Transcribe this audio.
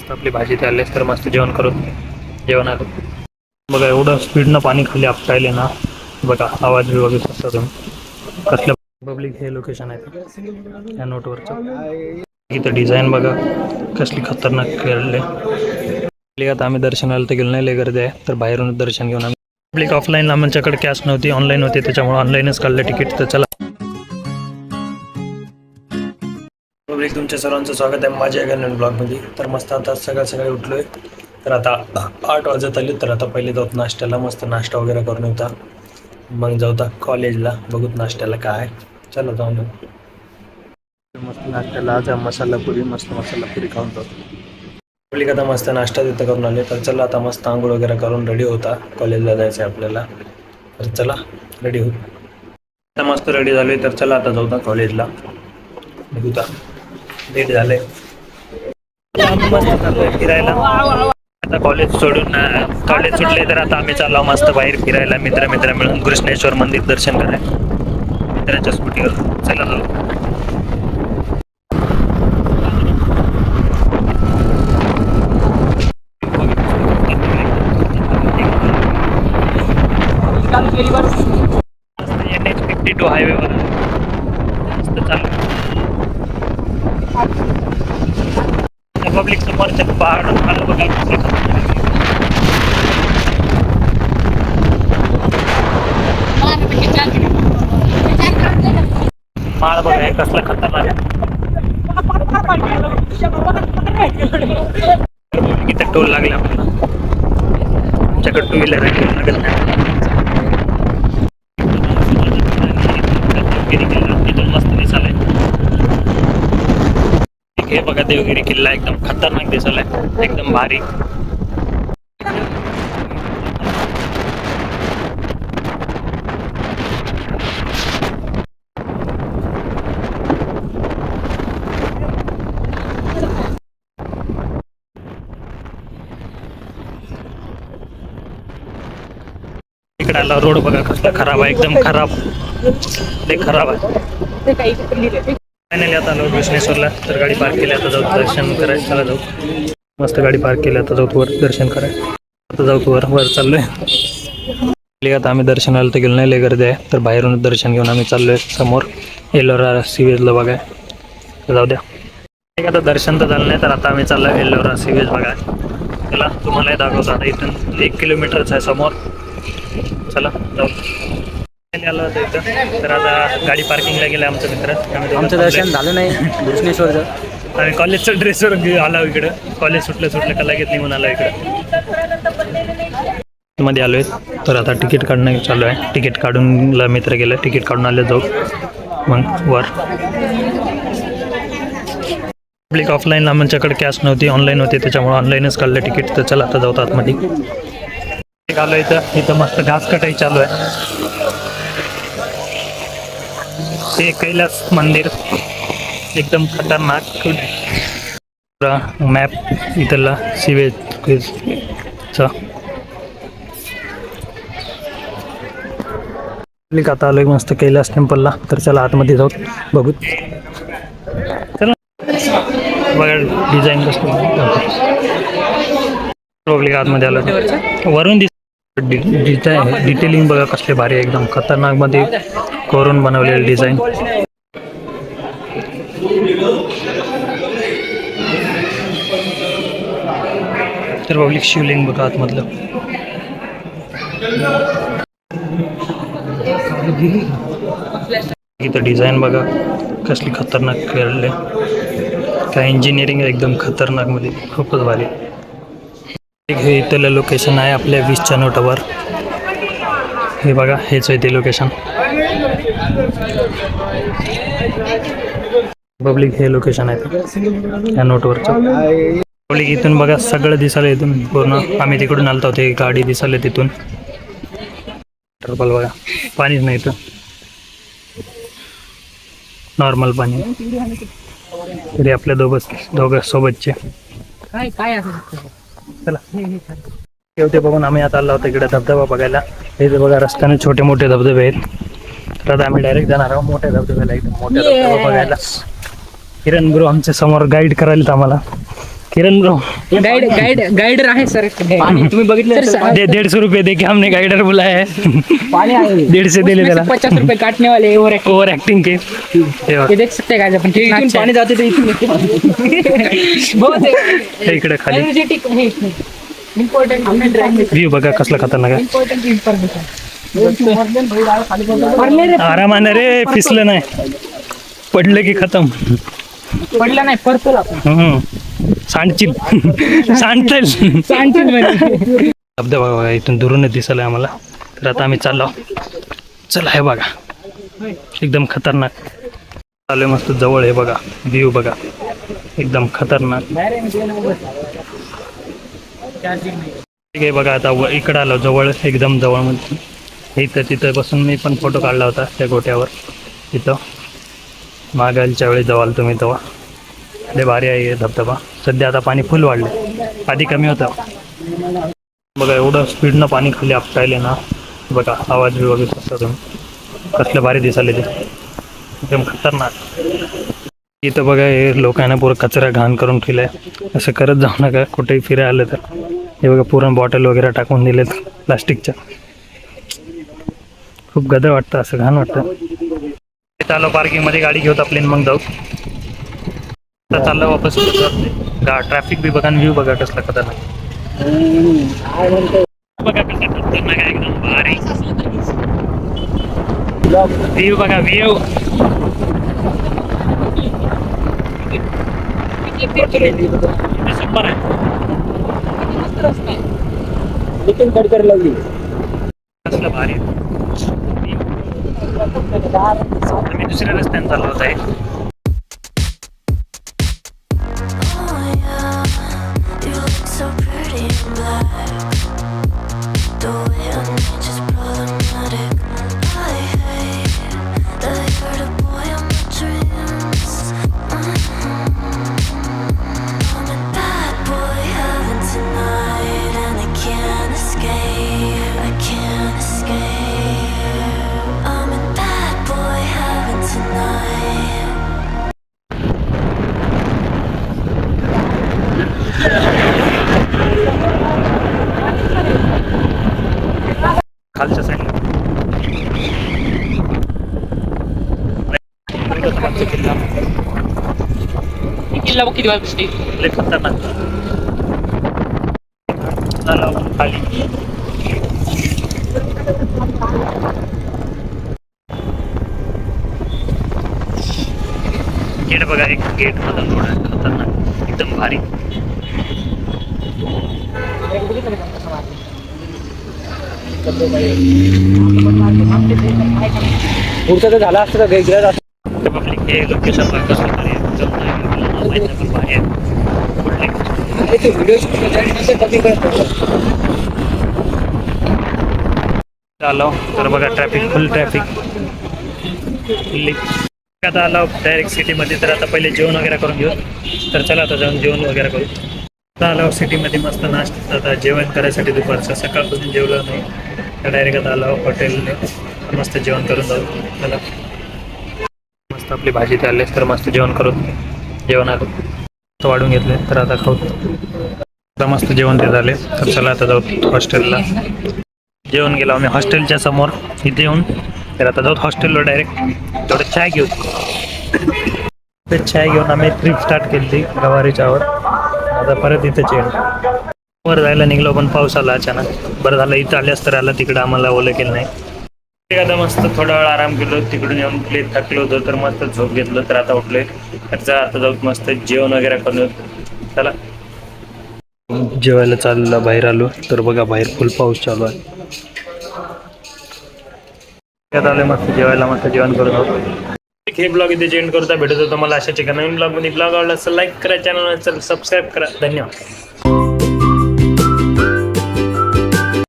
मस्त आपली भाजी तयार तर मस्त जेवण करून जेवण आलं बघा. एवढं स्पीडनं पाणी खाली आपटायले ना बघा. आवाज बी बघू शकता तुम्ही कसलं. पब्लिक हे लोकेशन आहे या नोटवरचं. इथं डिझाईन बघा कसली खतरनाक केले. आता आम्ही दर्शनाला तर गेलो नाही, लय गर्दी आहे तर बाहेरूनच दर्शन घेऊन आम्ही. पब्लिक ऑफलाईन आमच्याकडे कॅश नव्हती, ऑनलाईन होती, त्याच्यामुळे ऑनलाईनच काढलं तिकीट. तर चला पब्लिक तुमच्या सर्वांचं स्वागत आहे माझ्या एका ब्लॉगमध्ये. तर मस्त आता सकाळी उठलोय. तर आता 8 वाजत आले. तर आता पहिले जाऊत नाश्त्याला, मस्त नाश्ता वगैरे करून येता, मग जाऊता कॉलेजला. बघूत नाश्त्याला काय. चला जाऊन मस्त नाश्त्याला आज मसाला पुरी, मस्त मसाला पुरी खाऊन जातो. पब्लिक आता मस्त नाश्ता तिथं करून आले. तर चला आता मस्त आंघोळ वगैरे करून रेडी होता, कॉलेजला जायचं आहे आपल्याला. तर चला रेडी होत. आता मस्त रेडी झाले. तर चला आता जाऊता कॉलेजला. बघूता लेट झालंय. आम्ही मस्त चाललोय फिरायला. आता कॉलेज सोडून कॉलेज सुटले तर आता आम्ही चाललो मस्त बाहेर फिरायला, मित्र मिळून कृष्णेश्वर मंदिर दर्शन करायला मित्राच्या स्कूटीवर. चला जाऊ. NH-52 हायवेवर मस्त चालू. पब्लिक समोरच्या पहाड आलं बघा. माळ बघा हे कसला खतरनाक. इथं टोल लागला आमच्याकडे. 2 व्हीलर आहे, लागत नाही. तिथून मस्त दिसायलाय. हे बघा देवगिरी किल्ला एकदम खतरनाक दिसायलाय, एकदम भारी. इकडे आला रोड बघा कसला खराब आहे, एकदम खराब, लय खराब आहे. फायनली आता आलो कृष्णेश्वरला. तर गाडी पार्क केली, आता जाऊ दर्शन करायला. चला जाऊ. मस्त गाडी पार्क केली, आता जाऊ वर दर्शन करायला. आता जाऊ वर चाललोय. आता आम्ही दर्शनाला तर गेलो नाही, लय गर्दी आहे तर बाहेरूनच दर्शन घेऊन आम्ही चाललोय समोर एलोरा सीवेजला बघा. जाऊ द्या. आता दर्शन तर झालं नाही, तर आता आम्ही चाललोय एलोरा सीवेज बघा. चला तुम्हालाही दाखवतो. आता इथून 1 किलोमीटरच आहे समोर. चला जाऊ. आलं होतं इथं. तर आता गाडी पार्किंगला गेलं आमचं मित्र. आमचं दर्शन झालं नाही कृष्णेश्वरचं. आणि कॉलेजचं ड्रेसवर आला इकडं. कॉलेज सुटलं का लगेच निघून आला इकडं मध्ये आलोय. तर आता तिकीट काढणं चालू आहे. तिकीट काढून मित्र गेलं, तिकीट काढून आले जाऊ मग वर. पब्लिक ऑफलाईन आमच्याकडे कॅश नव्हती, ऑनलाईन होती, त्याच्यामुळे ऑनलाईनच काढलं तिकीट. तर चला आता जाऊत आतमध्ये. आलो इथं मस्त घास कटाई चालू आहे. ते कैलास मंदिर एकदम खतरनाक. मॅप इथला सीवेजचा. आता आलोय मस्त कैलास टेम्पलला. तर चला आतमध्ये जाऊ बघू. चला बघा डिझाईन कसं पब्लिक आतमध्ये आलं. वरून डिटेलिंग बघा कसले भारी, एकदम खतरनाक मध्ये करून बनवलेलं डिझाईन. तर पब्लिक शिवलिंग बघा आतमधलं. इथं डिझाईन बघा कसली खतरनाक केले. काय इंजिनिअरिंग एकदम खतरनाक मध्ये, खूपच भारी. हे इथलं लोकेशन आहे आपल्या 20च्या नोटावर. हे बघा हेच आहे ते लोकेशन. पब्लिक हे लोकेशन आहे या नोटवरचं. पब्लिक इथून बघा सगळं दिसायला, इथून पूर्ण. आम्ही तिकडून आलतो, ते गाडी दिसायला तिथून. टर्बल बघा, पाणीच नाही इथं, नॉर्मल पाणी. तरी आपल्या दोघं सोबतचे. चला शेवटी बघून आम्ही आता आलो होतो इकडे धबधबा बघायला. हे बघा रस्त्याने छोटे मोठे धबधबे आहेत. तर आता आम्ही डायरेक्ट जाणार आहोत मोठ्या धबधब्याला, एकदम मोठ्या धबधबा बघायला. किरण ब्रो आमच्या समोर गाईड करायला आम्हाला. किरण ब्रो गाइडर आहे सर. तुम्ही बघितलं दे 150 रुपये दे के हमने गाइडर बुलाया है. पानी आहे 150 दिले त्याला. 50 रुपये काटने वाले ओव्हर ऍक्टिंग के हे बघ. ते देख सकते काय आपण इथून पाणी जाते ते इथून हे इकडे खाली इम्पॉर्टंट व्ह्यू बघा कसला खतरनाक आहे. Important information. आरामाने रे, फिसलं नाही, पडलं की खतम. पडला नाही परतोल आपण. सांडचिल सांडतील. धबधबा बघा इथून दुरूनच दिसलाय आम्हाला. तर आता आम्ही चाललो. चला हे बघा एकदम खतरनाक चालू मस्त जवळ आहे बघा. व्ह्यू बघा एकदम खतरनाक. ठीक आहे बघा आता इकडं आलो जवळ, एकदम जवळ मध्ये. इथं तिथं बसून मी पण फोटो काढला होता त्या गोट्यावर. तिथं मागायच्या वेळी जवळ तुम्ही तेव्हा लय भारी आहे धबधबा. सध्या आता पाणी फुल वाढले, आधी कमी होतं बघा. एवढं स्पीडनं पाणी खाली आपटायले ना बघा. आवाज बी बघू शकता तुम्ही, कसलं भारी दिसायले ते, एकदम खतरनाक. इथं बघा हे लोकांना पुरं कचरा घाण करून ठेवलाय. असं करत जाऊ नका कुठेही फिरायला आलं तर. हे बघा पूर्ण बॉटल वगैरे टाकून दिलेत प्लास्टिकच्या. खूप गदर वाटतं, असं घाण वाटतं. चाललो पार्किंगमध्ये गाडी घेऊत आपली, मग जाऊ. आता चाललं वापस. ट्रॅफिक बी बघा, व्ह्यू बघा कसला खतरनाक बघा, कसं खतरनाक आहे एकदम भारी व्ह्यू बघा. व्ह्यू शंभर आहे. कसलं भारी. मी दुसऱ्या रस्त्याने चाललो होता. खालच्या साईडला किल्ला बघ किती वाजता. लय खतरनाक झाला खाली. गेट बघा, एक गेट मधून थोडा खतरनाक एकदम भारी. पुढचं तर झालं असतं का पब्लिक हे लोकेशन कसं भारी आहे. माहित नाही पण भारी आहे. आलो तर बघा ट्रॅफिक, फुल ट्रॅफिक. आता आलो डायरेक्ट सिटीमध्ये. तर आता पहिले जेवण वगैरे करून घेऊ. तर चला आता जाऊन जेवण वगैरे करू. आता आलो सिटीमध्ये मस्त नाश्ता. आता जेवण करायसाठी दुपारचं सकाळपासून जेवलं नाही. तर डायरेक्ट आता आलो हॉटेलने, मस्त जेवण करून जाऊ. चला मस्त आपली भाजी ते आले तर मस्त जेवण करून जेवण आलं वाढून घेतले. तर आता खाऊ. आता मस्त जेवण ते झाले. तर चला आता जाऊ हॉस्टेलला. जेवण गेलो आम्ही हॉस्टेलच्या समोर इथे येऊन. तर आता जाऊ हॉस्टेलवर डायरेक्ट. थोडं चाय घेऊ. ते चाय घेऊन आम्ही ट्रिप स्टार्ट केली गवारीच्यावर. आता परत इथंच येईल. वर जायला निघलो पण पाऊस आला अचानक. बरं झालं इथं आल्यास तर आला, तिकडं आम्हाला ओलं केलं नाही. आता मस्त थोडा वेळ आराम केलो. तिकडून येऊन थकलो होतो तर मस्त झोप घेतलं. तर आता उठलोय. तर आता जाऊ मस्त जेवण वगैरे करून. चला जेवायला चाललं बाहेर आलो. तर बघा बाहेर फुल पाऊस चालू आहे. त्यात आले मस्त जेवायला, मस्त जेवण करून होतो. हे ब्लॉग इथे एंड करता. भेटत होतो मला अशाच एका नवीन ब्लॉगमध्ये. ब्लॉग आवडला असेल लाईक करा, चॅनल सबस्क्राईब करा. धन्यवाद.